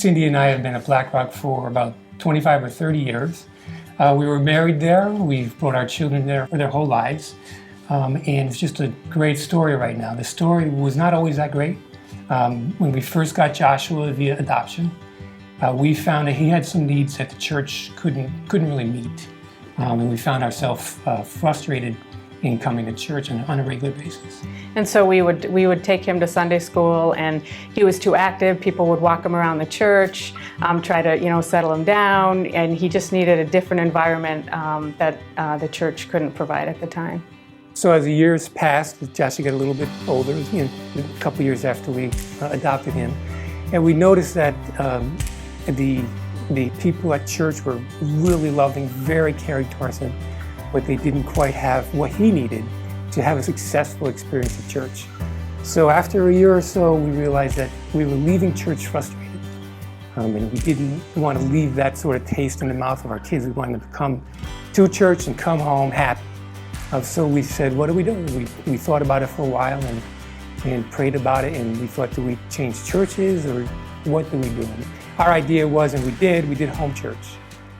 Cindy and I have been at Black Rock for about 25 or 30 years. We were married there. We've brought our children there for their whole lives. And it's just a great story right now. The story was not always that great. When we first got Joshua via adoption, we found that he had some needs that the church couldn't really meet. And we found ourselves frustrated in coming to church on a regular basis. And so we would take him to Sunday school, and he was too active. People would walk him around the church, try to settle him down, and he just needed a different environment that the church couldn't provide at the time. So as the years passed, Joshua got a little bit older, a couple years after we adopted him, and we noticed that the people at church were really loving, very caring towards him, but they didn't quite have what he needed to have a successful experience at church. So after a year or so, we realized that we were leaving church frustrated. And we didn't want to leave that sort of taste in the mouth of our kids. We wanted them to come to church and come home happy. So we said, what do we do? We thought about it for a while and prayed about it, and we thought, do we change churches or what do we do? And our idea was, and we did home church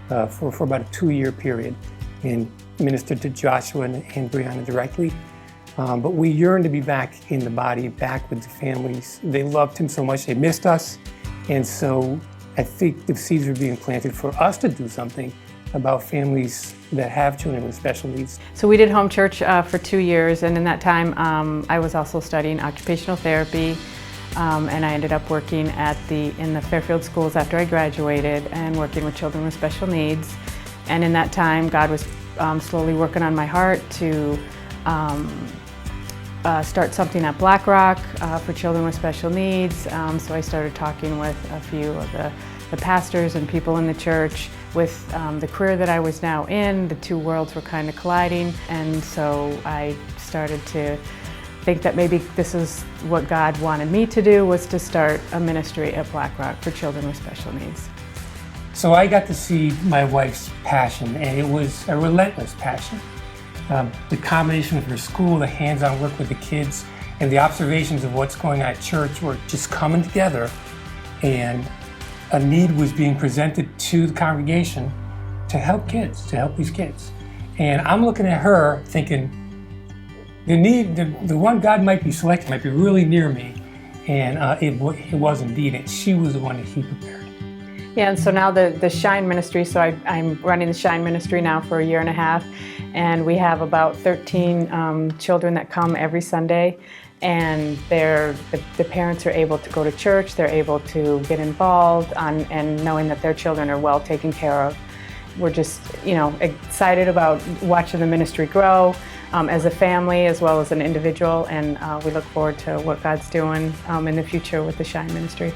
for about a 2-year period and ministered to Joshua and Brianna directly. But we yearned to be back in the body, back with the families. They loved him so much, they missed us. And so I think the seeds were being planted for us to do something about families that have children with special needs. So we did home church for 2 years, and in that time I was also studying occupational therapy, and I ended up working in the Fairfield schools after I graduated and working with children with special needs. And in that time, God was slowly working on my heart to start something at Black Rock for children with special needs. So I started talking with a few of the pastors and people in the church. With the career that I was now in, the two worlds were kind of colliding, and so I started to think that maybe this is what God wanted me to do, was to start a ministry at Black Rock for children with special needs. So I got to see my wife's passion, and it was a relentless passion. The combination of her school, the hands-on work with the kids, and the observations of what's going on at church were just coming together, and a need was being presented to the congregation to help these kids. And I'm looking at her thinking, the one God might be selecting might be really near me, and it was indeed, and she was the one that He prepared. Yeah, and so now the Shine Ministry, so I'm running the Shine Ministry now for 1.5 years, and we have about 13 children that come every Sunday, and the parents are able to go to church, they're able to get involved, and knowing that their children are well taken care of. We're just excited about watching the ministry grow as a family as well as an individual, and we look forward to what God's doing in the future with the Shine Ministry.